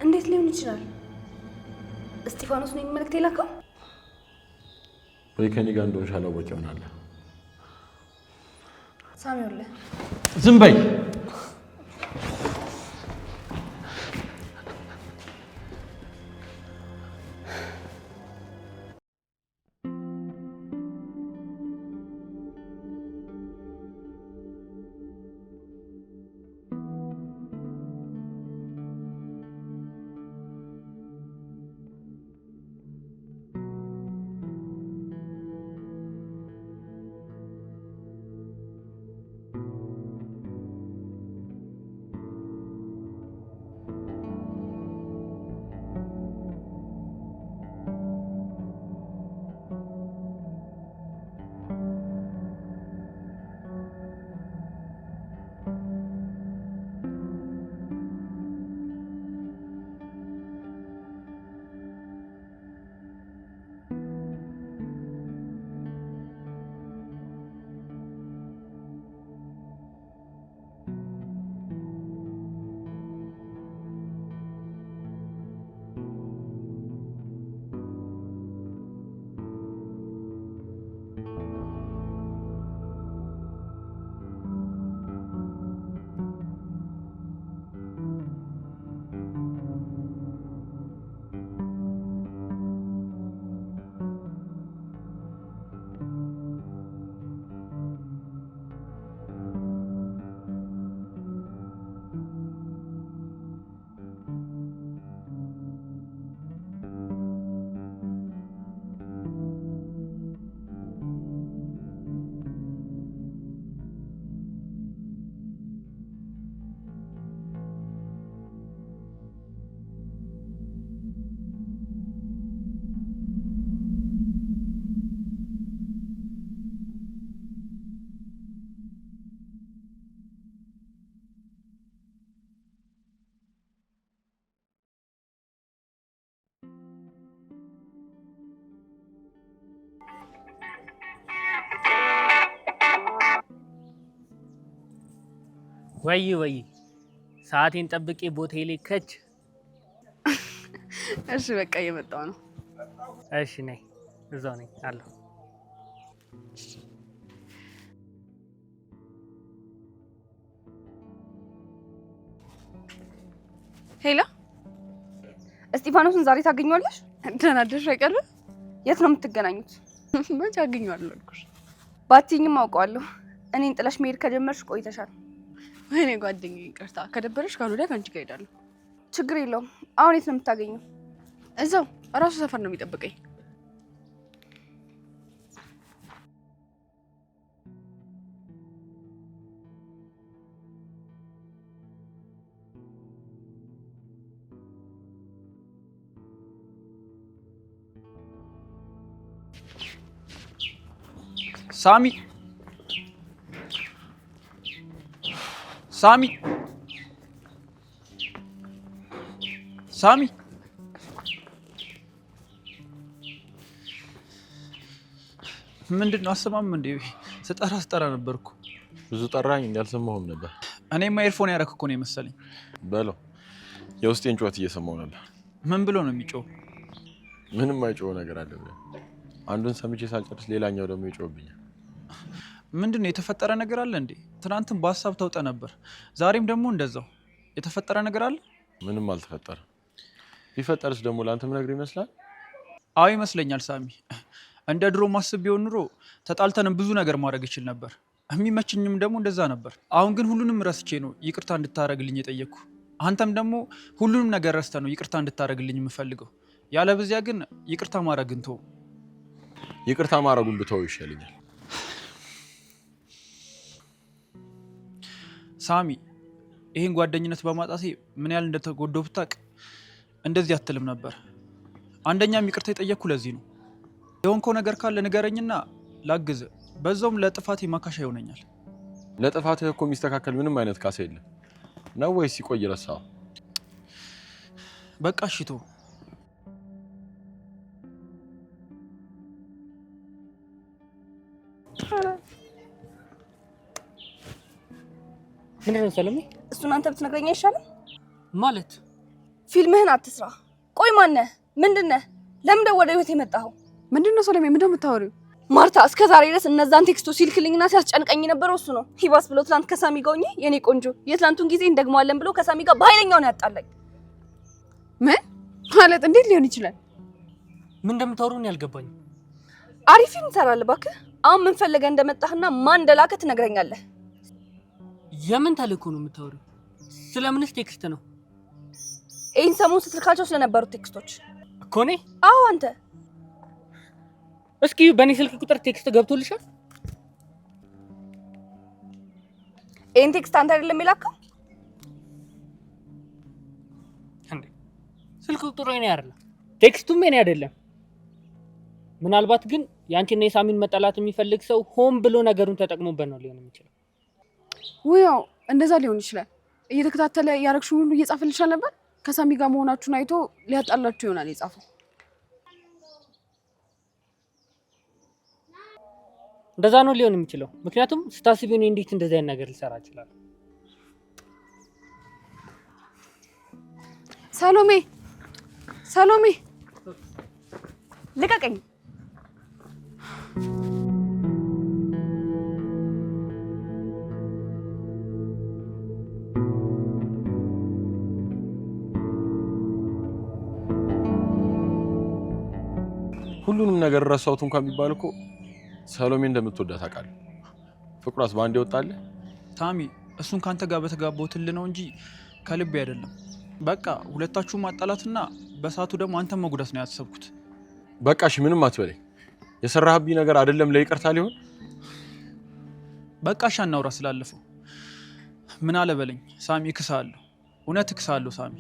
እንዴት ሊሆን ይችላል? እስጢፋኖስ ነው መልእክት የላከው? ወይ ከኔ ጋር እንደሆንሽ አላወቅ ይሆናል። ሳሚውላ ዝም በይ። ወይ ሰዓቴን ጠብቄ ቦታዬ ላይ ከች። እሺ በቃ እየመጣሁ ነው። እሺ ነይ፣ እዛው ነኝ አለሁ። ሄሎ፣ እስጢፋኖስን ዛሬ ታገኘዋለሽ? ደህና አደርሽ አይቀርም። የት ነው የምትገናኙት? መቼ አገኘዋለሁ አልኩሽ። ባትይኝም አውቀዋለሁ። እኔን ጥለሽ መሄድ ከጀመርሽ ቆይተሻል። ወይኔ ጓደኛዬ፣ ይቅርታ። ከደበረሽ ካልወዲያ ከአንቺ ጋር እሄዳለሁ። ችግር የለውም። አሁን የት ነው የምታገኘው? እዛው እራሱ ሰፈር ነው የሚጠብቀኝ። ሳሚ ሳሚ ሳሚ ምንድነው? አሰማም እንዴ? ስጠራ ነበርኩ። ብዙ ጠራኝ እንዳልሰማሁም ነበር። እኔማ ኤርፎን ያደረክ እኮ ነው የመሰለኝ። በለው የውስጤን ጩኸት እየሰማሁ ነበር። ምን ብሎ ነው የሚጮህ? ምንም አይጮህ ነገር አለ። አንዱን ሰምቼ ሳልጨርስ ሌላኛው ደግሞ ይጮህብኛል። ምንድነው? የተፈጠረ ነገር አለ እንዴ? ትናንትም በሀሳብ ተውጠ ነበር፣ ዛሬም ደግሞ እንደዛው። የተፈጠረ ነገር አለ? ምንም አልተፈጠረም። ቢፈጠርስ ደግሞ ለአንተም ነገር ይመስላል? አዎ ይመስለኛል ሳሚ። እንደ ድሮ ማስብ ቢሆን ኑሮ ተጣልተንም ብዙ ነገር ማድረግ ይችል ነበር። የሚመችኝም ደግሞ እንደዛ ነበር። አሁን ግን ሁሉንም ረስቼ ነው ይቅርታ እንድታረግልኝ የጠየቅኩ። አንተም ደግሞ ሁሉንም ነገር ረስተ ነው ይቅርታ እንድታረግልኝ የምፈልገው። ያለበዚያ ግን ይቅርታ ማድረግን ተው። ይቅርታ ማድረጉን ብተው ይሻለኛል። ሳሚ፣ ይሄን ጓደኝነት በማጣቴ ምን ያህል እንደተጎዳሁ ብታውቅ እንደዚህ አትልም ነበር። አንደኛም ይቅርታ የጠየቅኩ ለዚህ ነው። የሆንከው ነገር ካለ ንገረኝና ላግዝ። በዛውም ለጥፋቴ ማካሻ ይሆነኛል። ለጥፋትህ እኮ የሚስተካከል ምንም አይነት ካሳ የለም ነው ወይስ ሲቆይ ረሳው? በቃ እሺ ተው። ምንድነው ሰለሜ? እሱን አንተ ብትነግረኝ አይሻልም? ማለት ፊልምህን አትስራ። ቆይ ማነህ? ምንድነህ? ለምን ወደ ቤት የመጣኸው? ምንድነው ሰለሜ? ምንድነው የምታወሪው? ማርታ እስከ ዛሬ ድረስ እነዛን ቴክስቶች ሲልክልኝና ሲያስጨንቀኝ የነበረው እሱ ነው። ሂባስ ብሎ ትናንት ከሳሚ ጋር ሆኜ የኔ ቆንጆ የትናንቱን ጊዜ እንደግመዋለን ብሎ ከሳሚ ጋር በኃይለኛው ነው ያጣላኝ። ምን ማለት እንዴት ሊሆን ይችላል? ምን እንደምታወሩን ያልገባኝ። አሪፍ ፊልም ትሰራለህ እባክህ። አሁን ምን ፈልገህ እንደመጣህና ማን እንደላከህ ትነግረኛለህ። የምን ተልእኮ ነው የምታወሪው? ስለምንስ ቴክስት ነው? ይህን ሰሞን ስትልካቸው ስለነበሩት ቴክስቶች እኮ እኔ። አዎ አንተ። እስኪ በእኔ ስልክ ቁጥር ቴክስት ገብቶልሻል? ይህን ቴክስት አንተ አይደለም የላከው? እንዴ ስልክ ቁጥሩ የኔ አይደለም፣ ቴክስቱም የኔ አይደለም። ምናልባት ግን ያንቺና የሳሚን መጠላት የሚፈልግ ሰው ሆን ብሎ ነገሩን ተጠቅሞበት ነው ሊሆን የሚችለው። ውያው እንደዛ ሊሆን ይችላል። እየተከታተለ ያረግሽው ሁሉ እየጻፈልሻል ነበር። ከሳሚ ጋር መሆናችሁን አይቶ ሊያጣላችሁ ይሆናል የጻፈው። እንደዛ ነው ሊሆን የሚችለው። ምክንያቱም ስታስቢው ነው እንዴት እንደዛ አይነት ነገር ሊሰራ ይችላል። ሰሎሜ ሰሎሜ ልቀቀኝ። ሁሉንም ነገር ረሳሁት እንኳን ቢባል እኮ ሰሎሜ እንደምትወዳት አውቃለሁ። ፍቅሯስ ባንዴ ወጣልህ? ሳሚ እሱን ካንተ ጋር በተጋባሁትል ነው እንጂ ከልቤ አይደለም። በቃ ሁለታችሁ ማጣላትና በሰዓቱ ደግሞ አንተን መጉዳት ነው ያሰብኩት። በቃ እሺ ምንም አትበለኝ። የሰራህብኝ ነገር አይደለም ለይቅርታ ሊሆን። በቃ እሺ አናውራ ስላለፈው። ምን አለ በለኝ ሳሚ፣ እክሳለሁ። እውነት እክሳለሁ ሳሚ።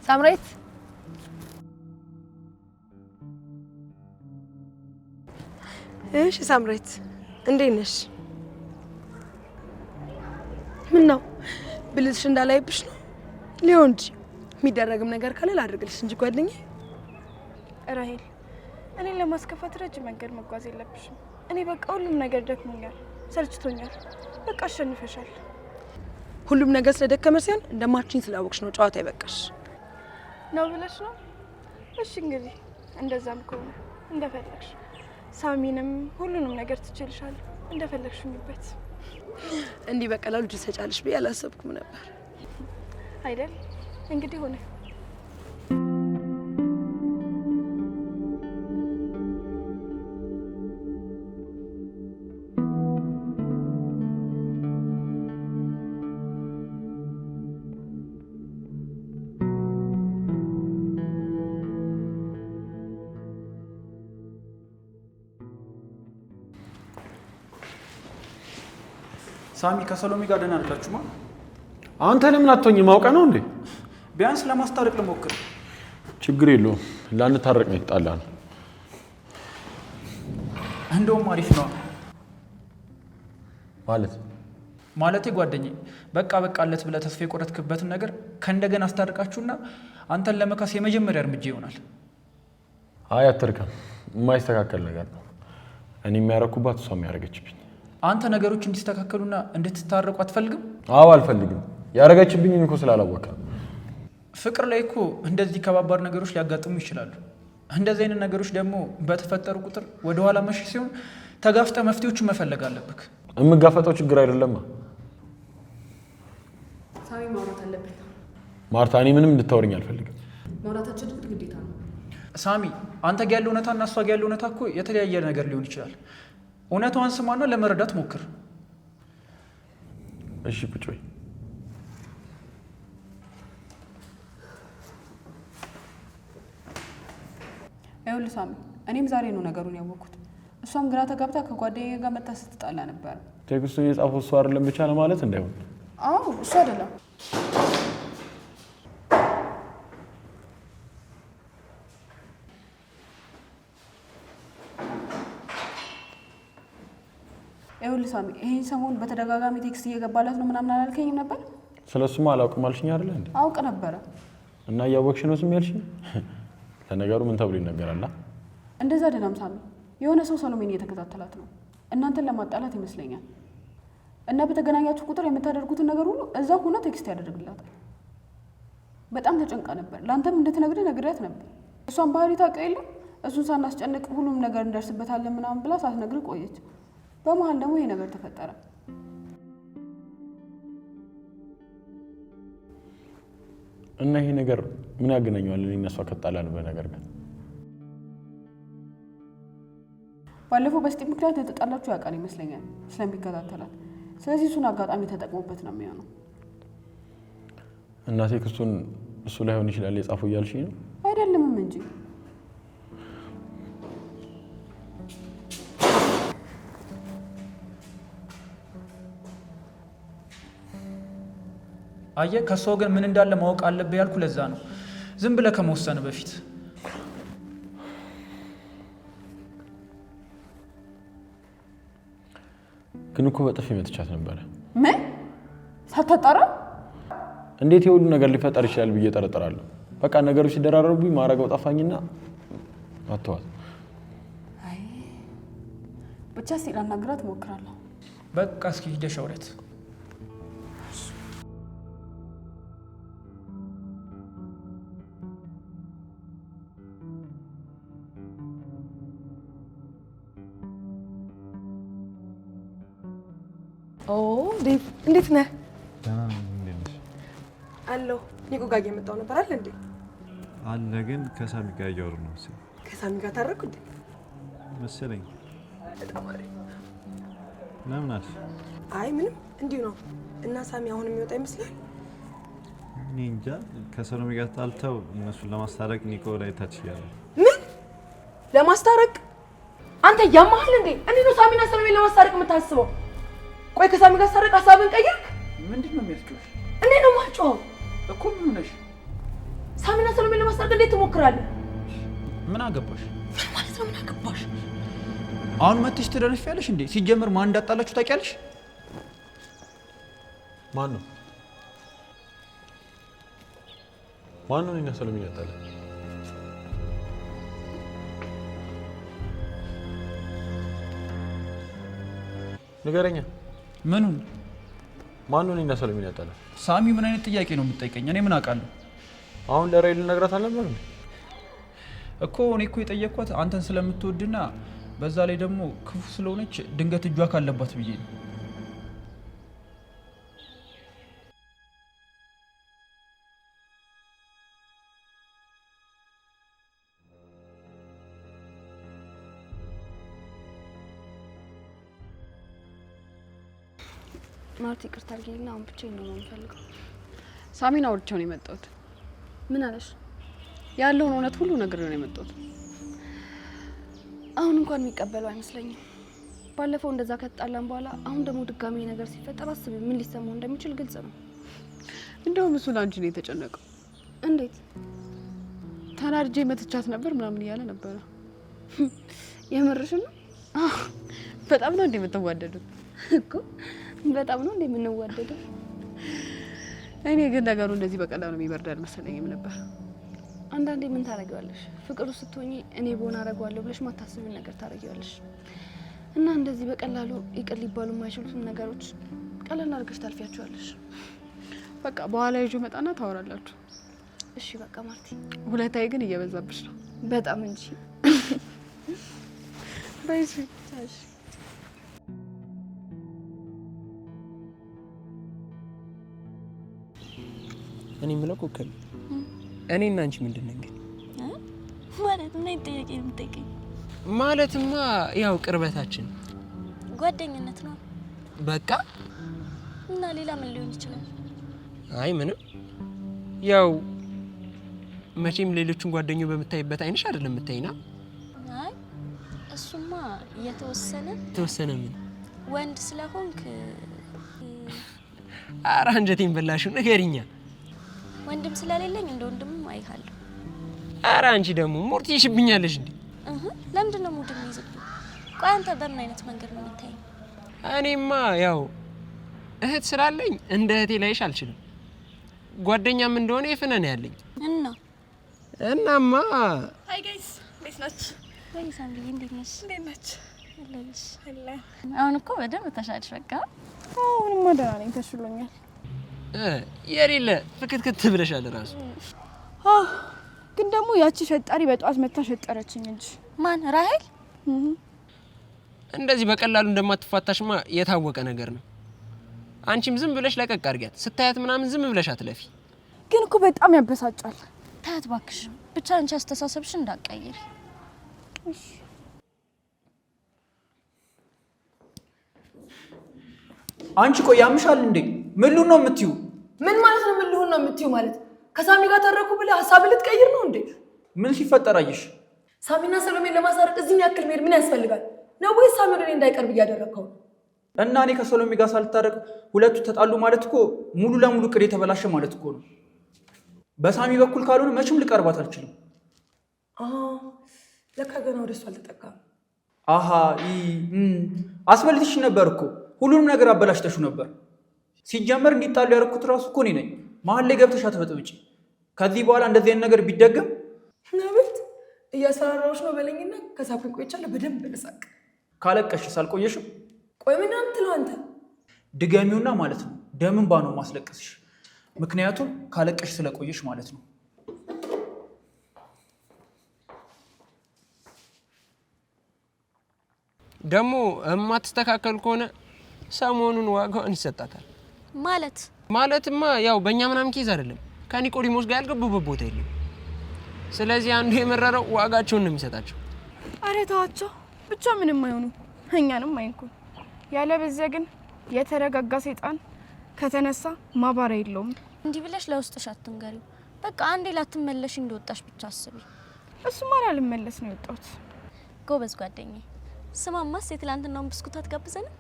ሳምሬት እሺ ሳምሬት እንዴት ነሽ? ምን ነው ብልሽ እንዳላይብሽ ነው? ሊሆን እንጂ የሚደረግም ነገር ካለ ላድርግልሽ እንጂ ጓደኛዬ። ራሄል እኔን ለማስከፋት ረጅም መንገድ መጓዝ የለብሽም። እኔ በቃ ሁሉም ነገር ደክሞኛል፣ ሰልችቶኛል። በቃ አሸንፈሻል። ሁሉም ነገር ስለደከመ ሲሆን እንደማችኝ ስላወቅሽ ነው ጨዋታ ይበቃሽ ነው ብለሽ ነው? እሺ እንግዲህ እንደዛም ከሆነ እንደፈለግሽ። ሳሚንም ሁሉንም ነገር ትችልሻለሽ፣ እንደፈለግሽ ሁኚበት። እንዲህ በቀላሉ እጅ ሰጫልሽ ብዬ አላሰብኩም ነበር አይደል? እንግዲህ ሆነ። ሳሚ ከሰሎሜ ጋር ደህና አይደላችሁማ? አንተ ለምን አትሆኝም? ማውቀ ነው እንዴ? ቢያንስ ለማስታረቅ ልሞክር። ችግር የለውም። ላንታረቅ ነው የተጣላን። እንደውም አሪፍ ነው ማለቴ ጓደኛዬ፣ በቃ በቃለት ብለህ ተስፋ የቆረጥክበትን ነገር ከእንደገና አስታርቃችሁና አንተን ለመካስ የመጀመሪያ እርምጃ ይሆናል። አይ አትርከም። የማይስተካከል ነገር ነው። እኔ የሚያረኩባት እሷ የሚያደርገችብኝ። አንተ ነገሮች እንዲስተካከሉና እንድትታረቁ አትፈልግም? አዎ አልፈልግም። ያደረገችብኝ እኮ ስላላወቀ። ፍቅር ላይ እኮ እንደዚህ ከባባድ ነገሮች ሊያጋጥሙ ይችላሉ። እንደዚህ አይነት ነገሮች ደግሞ በተፈጠሩ ቁጥር ወደ ኋላ መሽ ሲሆን ተጋፍጠ መፍትሄዎችን መፈለግ አለብክ። የምጋፈጠው ችግር አይደለም። ሳሚ ማውራት አለብን። ማርታ እኔ ምንም እንድታወሪኝ አልፈልግም። ማውራታችን ግዴታ ነው። ሳሚ አንተ ጋር ያለው እውነታ እና እሷ ጋር ያለው እውነታ እኮ የተለያየ ነገር ሊሆን ይችላል። እውነቷን ስማና ለመረዳት ሞክር። እሺ ቁጭ በይ። ይኸውልህ ሳሚ፣ እኔም ዛሬ ነው ነገሩን ያወቅኩት። እሷም ግራ ተጋብታ ከጓደኛዬ ጋር መጣ ስትጣላ ነበር። ቴክስቱን የጻፈው እሱ አይደለም ብቻ ለማለት እንዳይሆን። አዎ እሱ አይደለም። ይኸውልህ ሳሚ፣ ይሄን ሰሞን በተደጋጋሚ ቴክስት እየገባላት ነው ምናምን አላልከኝም ነበር? ስለሱማ አላውቅም አልሽኝ አይደል እንዴ? አውቅ ነበረ። እና እያወቅሽ ነው ስም ያልሽኝ? ለነገሩ ምን ተብሎ ይነገራል? እንደዛ አይደለም ሳሚ፣ የሆነ ሰው ሰሎሜን እየተከታተላት ነው። እናንተን ለማጣላት ይመስለኛል። እና በተገናኛችሁ ቁጥር የምታደርጉትን ነገር ሁሉ እዛው ሆና ቴክስት ያደርግላታል። በጣም ተጨንቃ ነበር። ለአንተም እንድትነግርህ ነግሬያት ነበር። እሷን ባህሪ ታውቀው የለ እሱን ሳናስጨንቅ ሁሉም ነገር እንደርስበታለን ምናምን ብላ ሳትነግርህ ቆየች። በመሀል ደግሞ ይሄ ነገር ተፈጠረ። እና ይሄ ነገር ምን ያገናኘዋል እኔ እና እሷ ከተጣላንበት ነገር ጋር? ባለፈው በስጢ ምክንያት የተጣላችሁ ያውቃል ይመስለኛል ስለሚከታተላት። ስለዚህ እሱን አጋጣሚ ተጠቅሞበት ነው የሚሆነው። እና ቴክስቱን እሱ ላይሆን ይችላል የጻፈው እያልሽኝ ነው? አይደለምም እንጂ አየህ፣ ከሷ ግን ምን እንዳለ ማወቅ አለብህ ያልኩ ለዛ ነው። ዝም ብለህ ከመወሰን በፊት ግን እኮ በጥፊ መትቻት ነበረ። ምን ሳታጣራ? እንዴት የሁሉ ነገር ሊፈጠር ይችላል ብዬ ጠረጥራለሁ። በቃ ነገሮች ሲደራረቡብኝ ማረገው ጠፋኝና አተዋት። አይ ብቻ እስኪ ላናግራት እሞክራለሁ። በቃ እስኪ ሂደሽ አውሪያት። ዴቭ እንዴት ነህ? ደህና ነኝ። እንዴት ነሽ? አለሁ። ኒቆ ጋር እየመጣሁ ነበር አለ እንዴ? አለ ግን ከሳሚ ጋር እያወሩ ነው መሰለኝ። ከሳሚ ጋር ታረቁ እንዴ? መሰለኝ። በጣም አሪፍ። ለምን አልሽ? አይ ምንም እንዲሁ ነው። እና ሳሚ አሁን የሚወጣ ይመስላል? እኔ እንጃ። ከሰሎሜ ጋር ታልተው እነሱን ለማስታረቅ ኒቆ ላይ ታች እያለ። ምን ለማስታረቅ? አንተ ያማሃል እንዴ? እንዴት ነው ሳሚና ሰሎሜን ለማስታረቅ የምታስበው? ቆይ ከሳሚ ጋር ታረቅ ሀሳብን ቀይርክ? ምንድነው የሚያስጨውሽ? እንዴት ነው ማጫው እኮ ምን ነሽ? ሳሚና ሰሎሜን ለማስታረቅ እንዴት ትሞክራለህ? ምን አገባሽ? ምን ማለት ነው ምን አገባሽ? አሁን መጥተሽ ትደነፊያለሽ እንዴ? ሲጀምር ማን እንዳጣላችሁ ታውቂያለሽ? ማን ነው? ማን ነው እኔና ሰሎሜን ያጣላ? ንገረኛ። ምኑን? ማን ነው እኔና ሰሎሜን ያጣላ? ሳሚ ምን አይነት ጥያቄ ነው የምትጠይቀኝ? እኔ ምን አውቃለሁ? አሁን ለራይል ነግራት አልነበረም እኮ። እኔ እኮ የጠየቅኳት አንተን ስለምትወድና በዛ ላይ ደግሞ ክፉ ስለሆነች ድንገት እጇ ካለባት ብዬ ነው። ማርቲ ይቅርታ አድርጊልኝ። አሁን ብቻዬን ነው የምፈልገው። ሳሚን አውርቼው ነው የመጣሁት። ምን አለሽ? ያለውን እውነት ሁሉ ነገር ነው የመጣሁት። አሁን እንኳን የሚቀበለው አይመስለኝም። ባለፈው እንደዛ ከተጣላን በኋላ አሁን ደግሞ ድጋሚ ነገር ሲፈጠር አስቢ ምን ሊሰማው እንደሚችል ግልጽ ነው። እንደውም እሱ ላንቺ ነው የተጨነቀው። እንዴት? ተናድጄ መትቻት ነበር ምናምን እያለ ነበረ። የምርሽ ነው? በጣም ነው እንደ የምትዋደዱት እኮ በጣም ነው እንደ የምንዋደደው። እኔ ግን ነገሩ እንደዚህ በቀላሉ የሚበርድ አልመሰለኝም ነበር። አንዳንዴ ምን ታረጊዋለሽ? ፍቅሩ ስትሆኚ እኔ በሆነ አረጋለሁ ብለሽ ማታስቢውን ነገር ታረጊዋለሽ። እና እንደዚህ በቀላሉ ይቅር ሊባሉ የማይችሉትን ነገሮች ቀላል አድርገሽ ታልፊያቸዋለሽ። በቃ በኋላ ይዞ መጣና ታወራላችሁ። እሺ በቃ ማርቲ። ሁለታዬ ግን እየበዛብሽ ነው በጣም እንጂ። በይሽ። እሺ እኔ የምለው ኮከብ እኔና አንቺ ምንድን ነን ግን? ማለት ምን ጥያቄ ነው የምትጠይቀኝ? ማለትማ ያው ቅርበታችን ጓደኝነት ነው በቃ። እና ሌላ ምን ሊሆን ይችላል? አይ ምንም። ያው መቼም ሌሎችን ጓደኛው በምታይበት አይንሽ አይደለም የምታይና። አይ እሱማ ተወሰነ ምን ወንድ ስለሆንክ ኧረ አንጀቴን በላሽው ንገሪኛ። ወንድም ስለሌለኝ እንደ ወንድም አይሃለሁ። ኧረ አንቺ ደግሞ ሙርት ይሽብኛለሽ እንዴ? ለምንድን ነው ሙድ የሚይዝብኝ? ቆይ አንተ በምን አይነት መንገድ ነው የምታየኝ? እኔማ ያው እህት ስላለኝ እንደ እህቴ ላይሽ አልችልም። ጓደኛም እንደሆነ የፍነን ያለኝ እናማ ሃይ ጋይስ እንዴት ናችሁ? ወይ ሳምሪ እንዴት ነሽ? እንዴት ናችሁ? አሁን እኮ በደንብ ተሻለሽ። በቃ ምንም ደህና ነኝ፣ ተሽሎኛል። የሌለ ፍክትክት ብለሻል ራሱ። ግን ደግሞ ያቺ ሸጣሪ በጧት መታ ሸጠረችኝ እንጂ። ማን? ራሄል? እንደዚህ በቀላሉ እንደማትፋታሽማ የታወቀ ነገር ነው። አንቺም ዝም ብለሽ ለቀቅ አድርጊያት። ስታያት ምናምን ዝም ብለሽ አትለፊ። ግን እኮ በጣም ያበሳጫል። ታያት እባክሽ፣ ብቻ አንቺ አስተሳሰብሽ እንዳትቀይሪ። እሺ አንቺ ቆይ ያምሻል እንዴ? ምን ልሁን ነው የምትዩ? ምን ማለት ነው? ምን ልሁን ነው የምትዩ ማለት? ከሳሚ ጋር ተረኩ ብለህ ሀሳብ ልትቀይር ነው እንዴ? ምን ሲፈጠር አየሽ? ሳሚና ሰሎሜን ለማሳረቅ እዚህን ያክል መሄድ ምን ያስፈልጋል? ነው ወይስ ሳሚ ወደ እኔ እንዳይቀርብ እያደረግከው? እና እኔ ከሰሎሜ ጋር ሳልታረቅ ሁለቱ ተጣሉ ማለት እኮ ሙሉ ለሙሉ ቅድ የተበላሸ ማለት እኮ ነው። በሳሚ በኩል ካልሆነ መቼም ልቀርባት አልችልም። ለካ ገና ወደሱ አልተጠቃም። አስበልትሽ ነበር እኮ ሁሉንም ነገር አበላሽተሹ ነበር። ሲጀመር እንዲጣሉ ያደረኩት ራሱ እኮ እኔ ነኝ። መሀል ላይ ገብተሽ አትበጥብጪ። ከዚህ በኋላ እንደዚህ አይነት ነገር ቢደገም ነብት እያሰራራዎች ነው በለኝና ከሳኩኝ ቆይቻለሁ። በደንብ ልሳቅ። ካለቀሽስ አልቆየሽም? ቆይ ምን አምትለው አንተ? ድገሚውና ማለት ነው ደምን ባኖ ማስለቀስሽ። ምክንያቱም ካለቀሽ ስለቆየሽ ማለት ነው። ደግሞ የማትስተካከል ከሆነ ሰሞኑን ዋጋውን ይሰጣታል። ማለትማ ያው በእኛ ምናምን ኬዝ አይደለም፣ ከኒቆዲሞስ ጋር ያልገቡበት ቦታ የለም። ስለዚህ አንዱ የመረረው ዋጋቸውን ነው የሚሰጣቸው። አረ ተዋቸው ብቻ ምንም አይሆኑ፣ እኛንም አይንኩን። ያለበዚያ ግን የተረጋጋ ሰይጣን ከተነሳ ማባሪያ የለውም። እንዲህ ብለሽ ለውስጥሽ አትንገሪው። በቃ አንዴ ላትመለሽ እንደወጣሽ ብቻ አስቢ። እሱማ ላልመለስ ነው የወጣሁት። ጎበዝ ጓደኛዬ። ስማማስ የትላንትናውን ብስኩት አትጋብዘንም?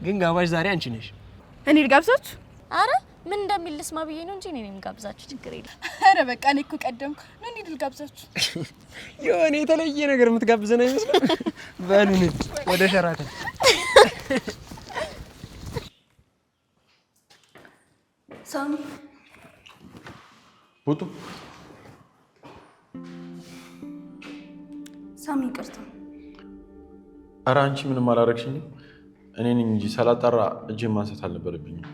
ግን ጋባዥ ዛሬ አንቺ ነሽ። እኔ ልጋብዛችሁ? አረ ምን እንደሚል ልስማ ብዬ ነው እንጂ እኔ ነኝ ጋብዛችሁ፣ ችግር የለም። አረ በቃ እኔ እኮ ቀደምኩ ነው። እንዴ ልጋብዛችሁ? የሆነ የተለየ ነገር የምትጋብዘን አይመስልም? በሉን ወደ ሸራተን። ሳሚ ውጡ። ሳሚ ይቅርታ። ኧረ አንቺ ምንም አላረግሽኝም። እኔ ነኝ እንጂ ሳላጣራ እጄን ማንሳት አልነበረብኝም።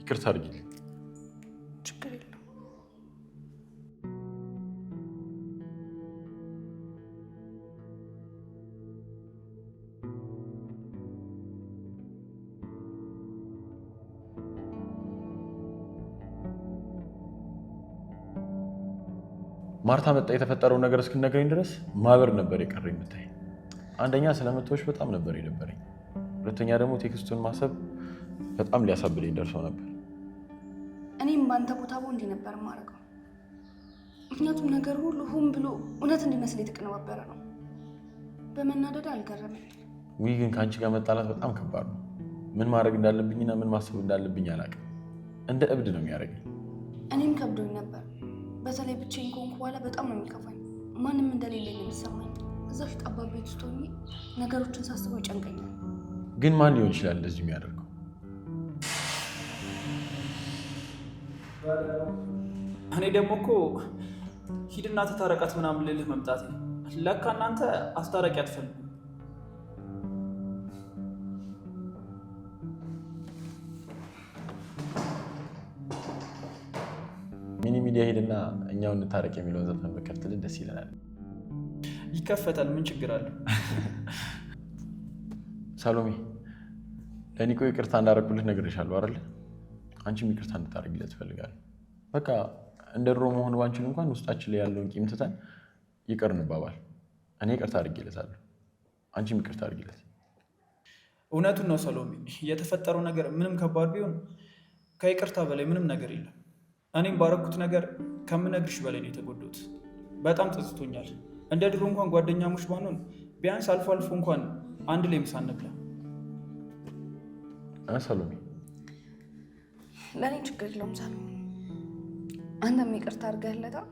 ይቅርታ አድርጊልኝ። ችግር የለም። ማርታ መጣ የተፈጠረው ነገር እስክነግረኝ ድረስ ማበር ነበር የቀረኝ። የምታይ አንደኛ ስለመተውሽ በጣም ነበር የደበረኝ። ሁለተኛ ደግሞ ቴክስቱን ማሰብ በጣም ሊያሳብለኝ ደርሰው ነበር። እኔም ባንተ ቦታ እንዲህ ነበር የማደርገው። ምክንያቱም ነገር ሁሉ ሆን ብሎ እውነት እንዲመስል የተቀነባበረ ነው። በመናደድ አልገረመኝ። ውይ ግን ከአንቺ ጋር መጣላት በጣም ከባድ ነው። ምን ማድረግ እንዳለብኝና ምን ማሰብ እንዳለብኝ አላውቅም። እንደ እብድ ነው የሚያደርገኝ። እኔም ከብዶኝ ነበር። በተለይ ብቻዬን ከሆንኩ በኋላ በጣም ነው የሚከፋኝ። ማንም እንደሌለኝ ነው የሚሰማኝ። እዛሽ ጠባብ ቤት ውስጥ ሆኜ ነገሮችን ሳስበው ይጨንቀኛል። ግን ማን ሊሆን ይችላል እንደዚህ የሚያደርገው? እኔ ደግሞ እኮ ሂድና ተታረቃት ምናምን ልልህ መምጣቴ። ለካ እናንተ አስታራቂ አትፈልጉም። ሚኒ ሚዲያ ሄድና እኛው እንታረቅ የሚለውን ዘፈን መከፍትልን ደስ ይለናል። ይከፈታል፣ ምን ችግር አለ? ሳሎሜ ለኒቆ ይቅርታ እንዳደረኩልህ ነግሬሻለሁ አይደል? አንቺም ይቅርታ እንድታደርጊለት እፈልጋለሁ። በቃ እንደ ድሮ መሆን ባንችል እንኳን ውስጣችን ላይ ያለውን ቂም ትተን ይቅር እንባባል። እኔ ይቅርታ አድርጌለታለሁ፣ አንቺም ይቅርታ አድርጊለት። እውነቱን ነው ሰሎሜ፣ የተፈጠረው ነገር ምንም ከባድ ቢሆን ከይቅርታ በላይ ምንም ነገር የለም። እኔም ባረኩት ነገር ከምነግርሽ በላይ ነው የተጎዳሁት። በጣም ጸጽቶኛል። እንደ ድሮ እንኳን ጓደኛሞች ባንሆን ቢያንስ አልፎ አልፎ እንኳን አንድ ላይ ምሳ እንብላ። ሰሎሜ ለእኔ ችግር የለውም ሳሚ። አንተም ይቅርታ አድርገህለታል?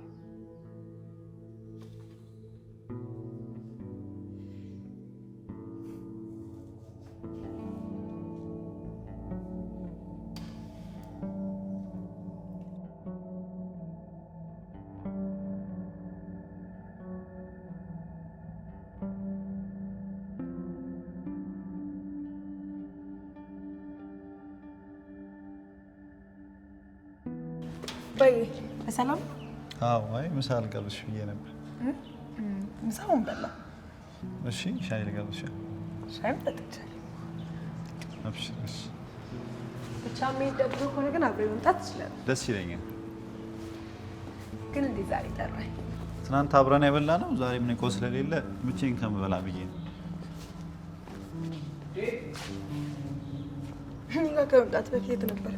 ወይ በሰላም? አዎ፣ አይ ምሳ ልጋብዝሽ ብዬ ነበር። ምሳውን በላ። እሺ፣ ሻይ ልጋብዝሽ። ሻይ ጠጥቻለሁ። አብሽር። ብቻ የሚደብሩ ከሆነ ግን አብሬ መምጣት ትችላለህ። ደስ ይለኛል። ግን እንዴት ዛሬ ጠራኝ? ትናንት አብረን የበላ ነው። ዛሬ ምን እኮ ስለሌለ ብቻዬን ከምበላ ብዬ ነው። እኔ ጋር ከመምጣት በፊት ነበር።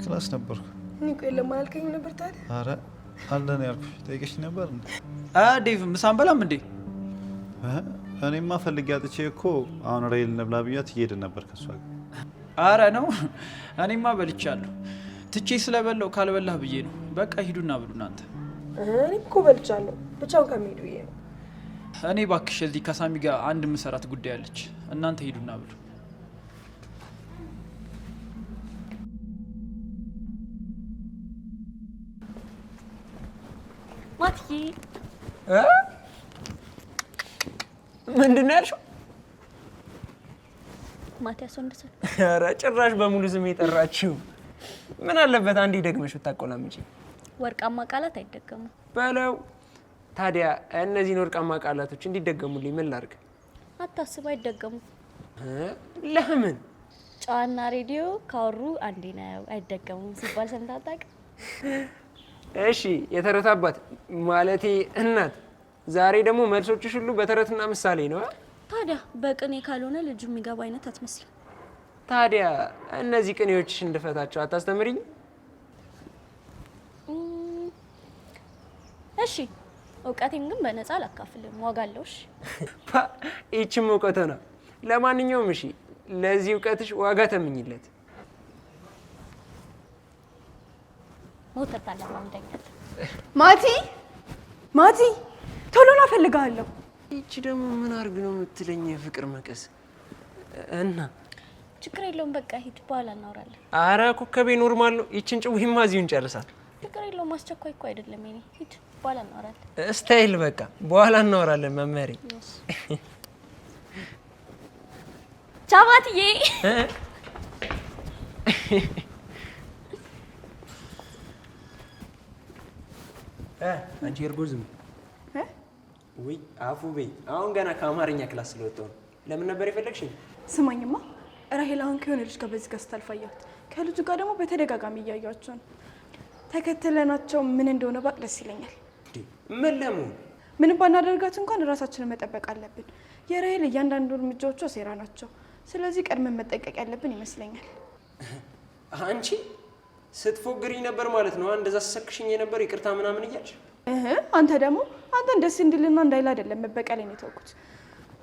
ክላስ ነበርኩ። እኔ እኮ የለም አላልከኝም ነበር ታዲያ? አረ አለን ያልኩሽ ጠይቀሽ ነበር እንዴ? ዴቭ ምሳን በላም እንዴ? እኔማ ፈልጌ አጥቼ እኮ አሁን ሬል እንብላ ብያት እየሄድን ነበር ከሷ ጋር። አረ ነው እኔማ በልቻለሁ። ትቼ ስለበላው ካልበላህ ብዬ ነው። በቃ ሂዱና ብሉ እናንተ። እኔ እኮ በልቻለሁ ብቻውን ከሚሄዱ ብዬ ነው። እኔ እባክሽ እዚህ ከሳሚ ጋር አንድ ምሰራት ጉዳይ አለች። እናንተ ሂዱና ብሉ። ማትዬ ምንድን ነው ያልሽው? ማቲያስ ወንድሰን። ኧረ ጭራሽ በሙሉ ስም የጠራችው። ምን አለበት አንዴ ደግመሽ ብታቆላምጪ። ወርቃማ ቃላት አይደገሙ በለው። ታዲያ እነዚህን ወርቃማ ቃላቶች እንዲደገሙልኝ ምን ላድርግ? አታስብ፣ አይደገሙ። ለምን? ጨዋና ሬዲዮ ካወሩ አንዴ ነው አይደገሙም ሲባል ሰምተህ አታውቅም? እሺ የተረት አባት ማለቴ እናት። ዛሬ ደግሞ መልሶችሽ ሁሉ በተረትና ምሳሌ ነው። ታዲያ በቅኔ ካልሆነ ልጁ የሚገባ አይነት አትመስልም። ታዲያ እነዚህ ቅኔዎችሽ እንድፈታቸው አታስተምሪኝ? እሺ እውቀቴን ግን በነፃ አላካፍልም፣ ዋጋ አለው። እሺ ይህችም እውቀት ነው። ለማንኛውም እሺ ለዚህ እውቀትሽ ዋጋ ተምኝለት። ሞተር ታለማምደኛል። ማቲ ቶሎ ና እፈልግሃለሁ። ይቺ ደግሞ ምን አድርግ ነው የምትለኝ? የፍቅር መቀስ እና ችግር የለውም በቃ ሂድ፣ በኋላ እናወራለን። አረ ኮከቤ ኖርማል ነው። ይችን ጭውሂማ እዚሁ እንጨርሳል። ችግር የለውም አስቸኳይ እኮ አይደለም። የኔ ሂድ፣ በኋላ እናወራለን። ስታይል በቃ በኋላ እናወራለን። መመሪ ቻባትዬ አንቺ እርጎ ዝም ወይ አፉ በይ። አሁን ገና ከአማርኛ ክላስ ስለወጣሁ ነው። ለምን ነበር የፈለግሽኝ? ስማኝማ ራሄል አሁን ከሆነ ልጅ ጋር በዚህ ጋር ስታልፋያት ከልጁ ጋር ደግሞ በተደጋጋሚ እያያቸው ነው። ተከትለናቸው ምን እንደሆነ ባቅ ደስ ይለኛል። ምን ለመሆን? ምንም ባናደርጋት እንኳን ራሳችንን መጠበቅ አለብን። የራሄል እያንዳንዱ እርምጃዎቿ ሴራ ናቸው። ስለዚህ ቀድመን መጠንቀቅ ያለብን ይመስለኛል። አንቺ ስትፎግሪኝ ነበር ማለት ነው። እንደዛ ሰክሽኝ የነበር ይቅርታ ምናምን እያልሽ አንተ ደግሞ አንተን ደስ እንድልና እንዳይል አይደለም መበቀል ነው የተውኩት።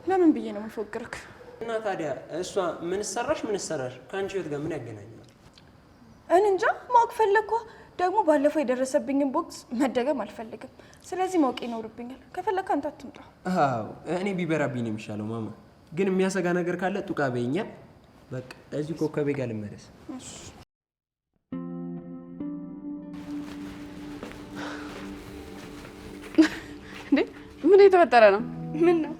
ለምን ብዬ ነው የምፎግርክ? እና ታዲያ እሷ ምን ሰራሽ ከአንቺ ህይወት ጋር ምን ያገናኛል? እኔ እንጃ ማወቅ ፈለግኳ። ደግሞ ባለፈው የደረሰብኝን ቦክስ መደገም አልፈልግም። ስለዚህ ማወቅ ይኖርብኛል። ከፈለግክ አንተ አትምጣ። አዎ እኔ ቢበራብኝ ነው የሚሻለው ማማ። ግን የሚያሰጋ ነገር ካለ ጡቃ በይኛ። በቃ እዚህ ኮከቤ ጋር ልመለስ። እንዴ ምን የተፈጠረ ነው? ምን ነው?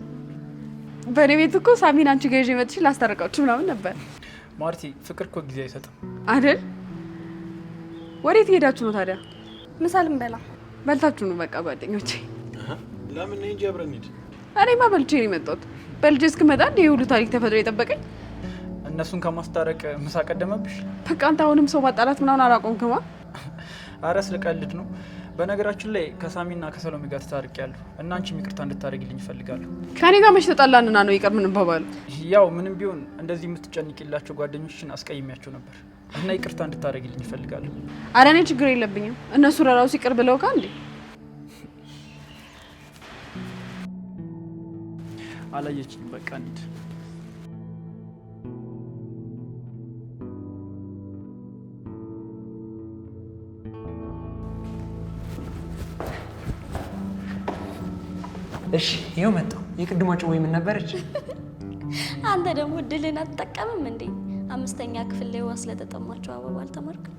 በእኔ ቤት እኮ ሳሚን አንቺ ጋር ይዤ መጥቼ ላስታርቃችሁ ምናምን ነበር። ማርቲ ፍቅር እኮ ጊዜ አይሰጥም አይደል? ወዴት ሄዳችሁ ነው ታዲያ? ምሳ ልንበላ። በልታችሁ ነው በቃ ጓደኞቼ። ለምን እንጂ አብረን ሂድ። እኔማ በልቼ ነው የመጣሁት። በልጄ እስክመጣ እንደ ሁሉ ታሪክ ተፈጥሮ የጠበቀኝ። እነሱን ከማስታረቅ ምሳ ቀደመብሽ? በቃ አንተ አሁንም ሰው ማጣላት ምናምን አላቆምክማ። አረ ስለቀልድ ነው። በነገራችን ላይ ከሳሚና ከሰሎሜ ጋር ተታርቄያለሁ እና አንቺም ይቅርታ እንድታደርግልኝ እፈልጋለሁ። ከኔ ጋር መች ተጣላንና ነው ይቅር ምን ባባሉ? ያው ምንም ቢሆን እንደዚህ የምትጨንቂላቸው ጓደኞችን አስቀይሜያቸው ነበር እና ይቅርታ እንድታደርግልኝ እፈልጋለሁ። አረ እኔ ችግር የለብኝም። እነሱ ለራሱ ይቅር ብለው ካንዴ አላየችኝም። በቃ እንሂድ። እሺ ይኸው መጣሁ። የቅድሟ ጭዌ ምን ነበረች? አንተ ደግሞ እድልን አትጠቀምም እንዴ? 5ኛ ክፍል ላይ ውሃ ስለተጠማቸው አበባ አልተማርክም?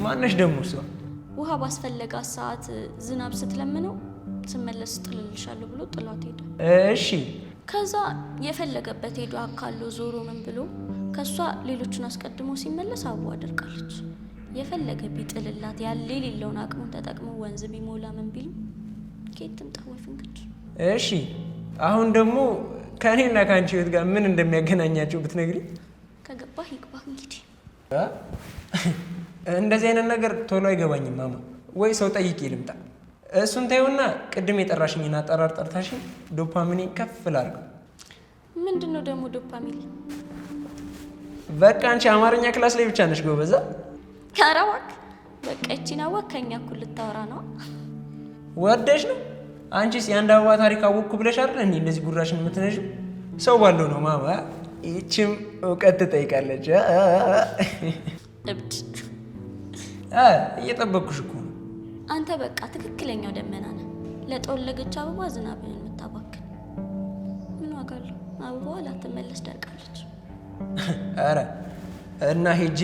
ማነሽ ደግሞ እሷ? ውሃ ባስፈለጋት ሰዓት ዝናብ ስትለምነው ስመለስ ጥልልሻለሁ ብሎ ጥሏት ሄደ። እሺ ከዛ የፈለገበት ሄዶ አካሎ ዞሮ ምን ብሎ ከሷ ሌሎችን አስቀድሞ ሲመለስ አበባ አደርቃለች። የፈለገ ቢጥልላት ያለ የሌለውን አቅሙን ተጠቅሞ ወንዝ ቢሞላ ምን ቢል ከየትም ጠወፍ እንግዲህ። እሺ አሁን ደግሞ ከእኔና ከአንቺ ህይወት ጋር ምን እንደሚያገናኛቸው ብትነግሪ? ከገባህ ይግባህ እንግዲህ። እንደዚህ አይነት ነገር ቶሎ አይገባኝም ማማ። ወይ ሰው ጠይቄ ልምጣ። እሱን ታየውና ቅድም የጠራሽኝና አጠራር ጠርታሽኝ ዶፓሚኔን ከፍ ላድርገው። ምንድን ነው ደግሞ ዶፓሚን? በቃ አንቺ አማርኛ ክላስ ላይ ብቻ ነሽ ጎበዛ። ኧረ እባክህ በቃ ይቺን አወቅ ከእኛ እኩል ልታወራ ነው። ወደሽ ነው አንቺስ የአንድ አበባ ታሪክ አወቅኩ ብለሽ አይደል እንዴ እንደዚህ ጉራሽን የምትነሺው? ሰው ባለው ነው ማማ። ይቺም እውቀት ትጠይቃለች። እብድ እየጠበቅኩሽ እኮ ነው። አንተ በቃ ትክክለኛው ደመና ነህ። ለጠወለገች አበባ ዝናብን የምታባክን ምን ዋጋ አለው? አበባዋ ላትመለስ ደርቃለች። አረ እና ሄጂ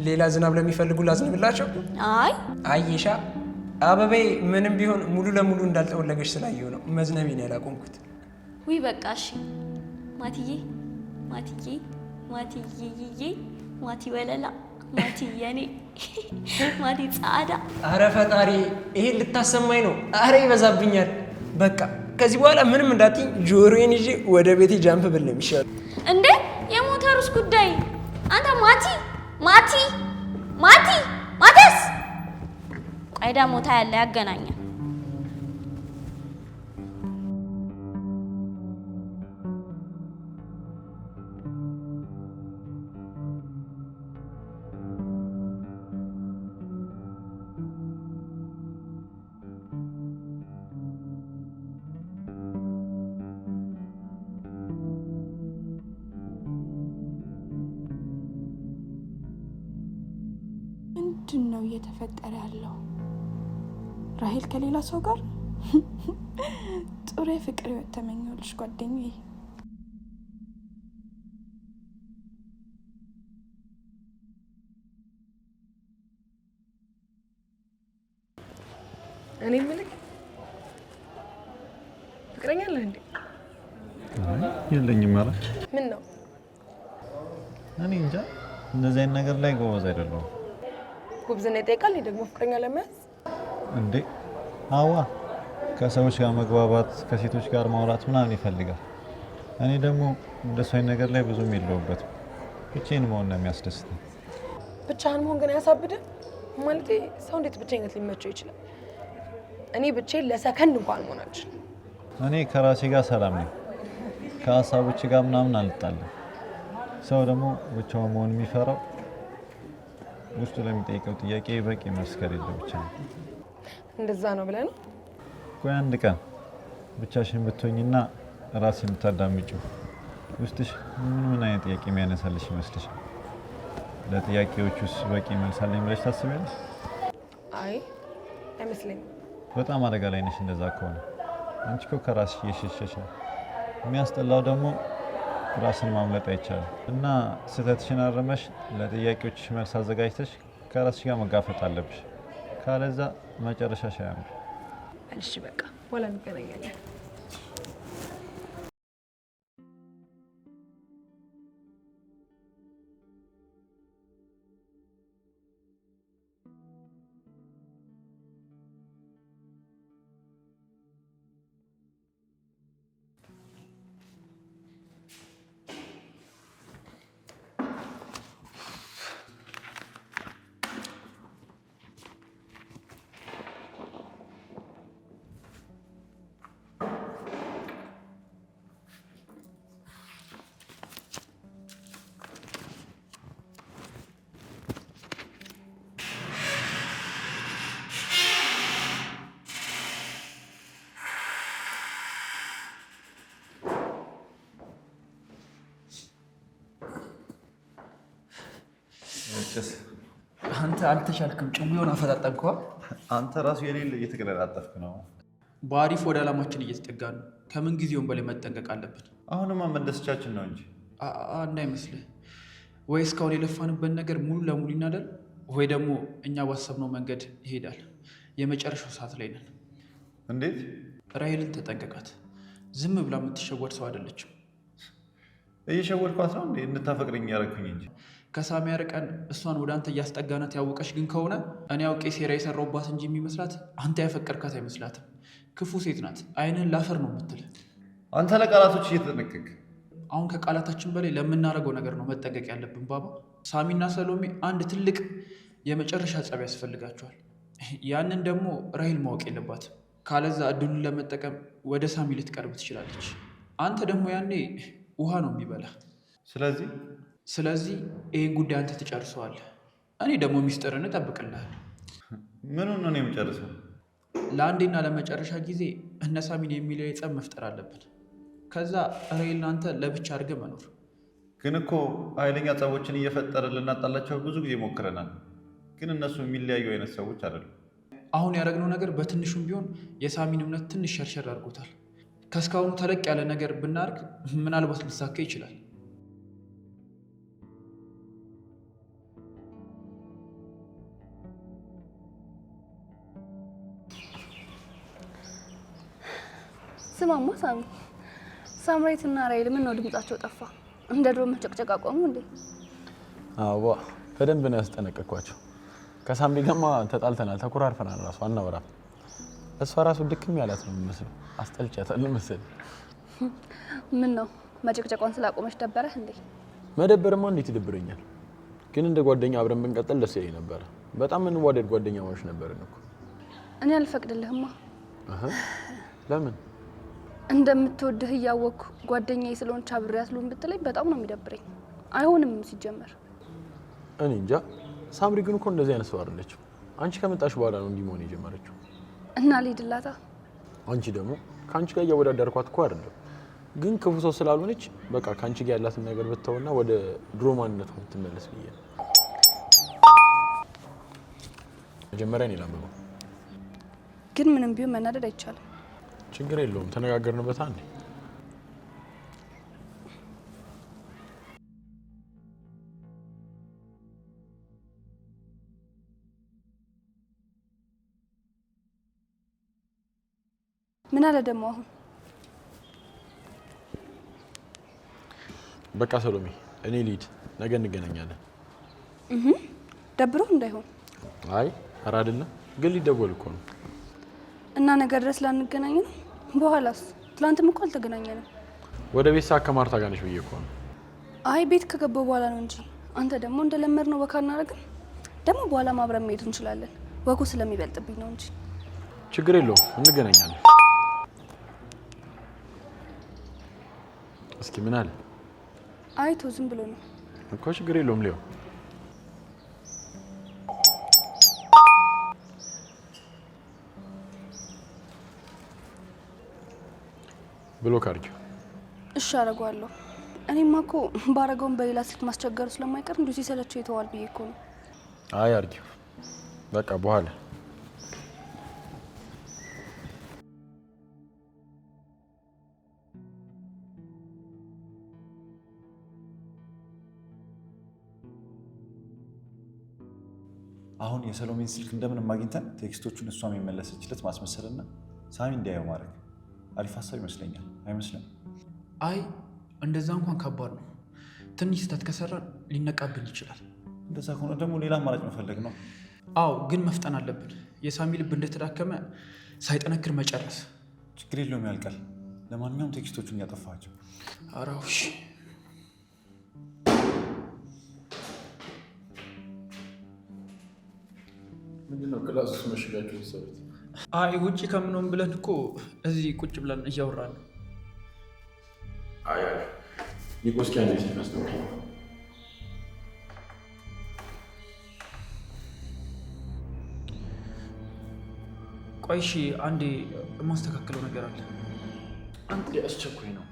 ሌላ ዝናብ ለሚፈልጉ ላዝንብላቸው? አይ አይሻ አበቤ ምንም ቢሆን ሙሉ ለሙሉ እንዳልጠወለገች ስላየው ነው መዝነቤን ያላቆምኩት። ውይ በቃ እሺ ማቲዬ ማቲዬ ማቲዬ ማቲ ወለላ ማቲ የኔ ማቲ ጻዳ። አረ ፈጣሪ ይሄን ልታሰማኝ ነው? አረ ይበዛብኛል። በቃ ከዚህ በኋላ ምንም እንዳትኝ ጆሮዬን ይዤ ወደ ቤቴ ጃምፕ ብል ነው የሚሻለው። እንዴ የሞተሩስ ጉዳይ አንተ ማቲ ማቲ ማቲ ማተስ ቆይዳ ሞታ ያለ ያገናኛል። ምንድን ነው እየተፈጠረ ያለው? ራሄል ከሌላ ሰው ጋር? ጥሩ የፍቅር ህይወት ተመኘሁልሽ ጓደኛዬ። እኔ የምልህ ፍቅረኛ አለህ እንዴ? የለኝም። ማለት ምን ነው? እኔ እንጃ እንደዚህ አይነት ነገር ላይ ጎበዝ አይደለሁም። ጉብዝና ይጠይቃል ደግሞ ፍቅረኛ ለመያዝ እንዴ? አዋ ከሰዎች ጋር መግባባት፣ ከሴቶች ጋር ማውራት ምናምን ይፈልጋል። እኔ ደግሞ እንደሱ አይነት ነገር ላይ ብዙም የለውበትም። ብቻዬን መሆን ነው የሚያስደስተኝ። ብቻህን መሆን ግን አያሳብድም? ማለቴ ሰው እንዴት ብቻኝነት ሊመቸው ይችላል? እኔ ብቻዬን ለሰከንድ እንኳን መሆን አልችልም። እኔ ከራሴ ጋር ሰላም ነኝ። ከሀሳቦች ጋር ምናምን አልጣለም። ሰው ደግሞ ብቻውን መሆን የሚፈራው ውስጡ ለሚጠይቀው ጥያቄ በቂ መልስ ከሌለው ብቻ ነው። እንደዛ ነው ብለህ ነው? ቆይ አንድ ቀን ብቻሽን ብትሆኝና ራስሽን ብታዳምጪው ውስጥሽ ምን አይነት ጥያቄ የሚያነሳልሽ ይመስልሻል? ለጥያቄዎቹስ በቂ መልስ አለኝ ብለሽ ታስቢያለሽ? አይ አይመስለኝም። በጣም አደጋ ላይ ነሽ እንደዛ ከሆነ። አንቺ እኮ ከራስሽ እየሸሸሽ ነው። የሚያስጠላው ደግሞ ራስን ማምለጥ አይቻልም እና ስህተትሽን አርመሽ ለጥያቄዎችሽ መልስ አዘጋጅተሽ ከራስሽ ጋር መጋፈጥ አለብሽ። ካለዛ መጨረሻሽ አያምር። እሺ በቃ በኋላ እንገናኛለን። አንተ አልተቻልክም። ጭውውን አፈጣጠንከዋ። አንተ ራሱ የሌለ እየተቀለጣጠፍክ ነው። በአሪፍ ወደ ዓላማችን እየተጠጋ ነው። ከምን ጊዜውም በላይ መጠንቀቅ አለብን። አሁንማ መደሰቻችን ነው እንጂ እንዳይመስልህ። ወይ እስካሁን የለፋንበት ነገር ሙሉ ለሙሉ ይናዳል፣ ወይ ደግሞ እኛ ባሰብነው መንገድ ይሄዳል። የመጨረሻው ሰዓት ላይ ነን። እንዴት? ራሄልን ተጠንቀቃት። ዝም ብላ የምትሸወድ ሰው አይደለችም። እየሸወድኳት ነው እንዴ? እንድታፈቅረኝ ያደረኩኝ እንጂ። ከሳሚ ያርቀን እሷን ወደ አንተ እያስጠጋናት ያወቀች ግን ከሆነ እኔ አውቄ ሴራ የሰራውባት እንጂ የሚመስላት አንተ ያፈቀርካት አይመስላትም። ክፉ ሴት ናት። አይንህን ላፈር ነው የምትል። አንተ ለቃላቶች እየተጠነቀቅ። አሁን ከቃላታችን በላይ ለምናደርገው ነገር ነው መጠንቀቅ ያለብን ባባ። ሳሚና ሰሎሜ አንድ ትልቅ የመጨረሻ ጸብ ያስፈልጋቸዋል። ያንን ደግሞ ራሄል ማወቅ የለባትም። ካለዛ እድሉን ለመጠቀም ወደ ሳሚ ልትቀርብ ትችላለች። አንተ ደግሞ ያኔ ውሃ ነው የሚበላ። ስለዚህ ይህን ጉዳይ አንተ ትጨርሰዋለህ። እኔ ደግሞ ሚስጥርን እጠብቅልሃለሁ። ምኑን ነው የምጨርሰው? ለአንዴና ለመጨረሻ ጊዜ እነ ሳሚን የሚለው የጸብ መፍጠር አለብን። ከዛ ራሄልና አንተ ለብቻ አድርገህ መኖር። ግን እኮ ኃይለኛ ጸቦችን እየፈጠርን ልናጣላቸው ብዙ ጊዜ ሞክረናል። ግን እነሱ የሚለያዩ አይነት ሰዎች አይደሉም። አሁን ያደረግነው ነገር በትንሹም ቢሆን የሳሚን እምነት ትንሽ ሸርሸር አድርጎታል። ከእስካሁኑ ተለቅ ያለ ነገር ብናርግ ምናልባት ሊሳካ ይችላል። ስማማ ሳሚ፣ ሳምራዊትና ራሄል ምን ነው ድምጻቸው ጠፋ? እንደ ድሮ መጨቅጨቅ አቆሙ እንዴ? አዎ በደንብ ነው ያስጠነቀቅኳቸው። ከሳምሪ ጋርማ ተጣልተናል፣ ተኮራርፈናል። ራሱ አናወራም። እሷ ራሱ ድክም ያላት ነው የሚመስለው። አስጠልቻታለሁ መሰለኝ። ምን ነው መጨቅጨቋን ስላቆመች ደበረህ እንዴ? መደበርማ እንዴት ይደብረኛል? ግን እንደ ጓደኛ አብረን ብንቀጥል ደስ ይለኝ ነበረ። በጣም እንዋደድ ጓደኛሞች ነበርን እኮ። እኔ አልፈቅድልህማ። ለምን? እንደምትወድህ እያወቅኩ ጓደኛዬ ስለሆነች አብሬያት ልሁን ብትለኝ በጣም ነው የሚደብረኝ። አይሆንም ሲጀመር። እኔ እንጃ። ሳምሪ ግን እኮ እንደዚህ አይነት ሰው አይደለችም። አንቺ ከመጣሽ በኋላ ነው እንዲህ መሆን የጀመረችው። እና ልሂድላታ። አንቺ ደግሞ ከአንቺ ጋር እያወዳደርኳት እኮ አይደለም፣ ግን ክፉ ሰው ስላልሆነች በቃ ከአንቺ ጋር ያላትን ነገር ብትተውና ወደ ድሮ ማንነቷ ብትመለስ ብዬ ነው። መጀመሪያ እኔ ላንብበው። ግን ምንም ቢሆን መናደድ አይቻልም። ችግር የለውም፣ ተነጋገርንበት። አንዴ ምን አለ ደግሞ አሁን? በቃ ሰሎሜ እኔ ልሂድ፣ ነገ እንገናኛለን። ደብሮ እንዳይሆን። አይ ኧረ አይደለም፣ ግን ሊደወል እኮ ነው። እና ነገ ድረስ ላንገናኝ ነው? በኋላስ? ትላንትም እኮ አልተገናኘንም። ወደ ቤት ሰዓት ከማርታ ጋር ነሽ ብዬ እኮ ነው። አይ ቤት ከገባሁ በኋላ ነው እንጂ። አንተ ደግሞ እንደለመድነው ወካ እናደርግም። ደግሞ በኋላ ማብረን መሄድ እንችላለን። ወጉ ስለሚበልጥብኝ ነው እንጂ። ችግር የለውም፣ እንገናኛለን። እስኪ ምን አለ? አይቶ ዝም ብሎ ነው እኮ። ችግር የለውም ሊዮ ብሎ ካርጂው። እሺ አደርገዋለሁ። እኔማ እኮ ባረገውን በሌላ ስልክ ማስቸገሩ ስለማይቀር እንዲሁ ሲሰለቸው ይተዋል ብዬ እኮ ነው። አይ አርጂው በቃ በኋላ አሁን የሰሎሜን ስልክ እንደምንም አግኝተን ቴክስቶቹን እሷ የሚመለሰችለት ማስመሰልና ሳሚ እንዲያየው ማድረግ አሪፍ ሀሳብ ይመስለኛል። አይመስልም? አይ እንደዛ እንኳን ከባድ ነው። ትንሽ ስህተት ከሰራን ሊነቃብን ይችላል። እንደዛ ከሆነ ደግሞ ሌላ አማራጭ መፈለግ ነው። አዎ ግን መፍጠን አለብን። የሳሚ ልብ እንደተዳከመ ሳይጠነክር መጨረስ። ችግር የለውም ያልቃል። ለማንኛውም ቴክስቶቹን እያጠፋቸው። አራውሽ ምንድነው ክላስ ውስጥ መሽጋችሁ ሰሩት? አይ ውጪ ከምንሆን ብለን እኮ እዚህ ቁጭ ብለን እያወራን ነው። አይ ኒቆስኪ አንዴ ሲያስተውል ቆይ እሺ፣ አንዴ የማስተካከለው ነገር አለ። አንዴ አስቸኳይ ነው።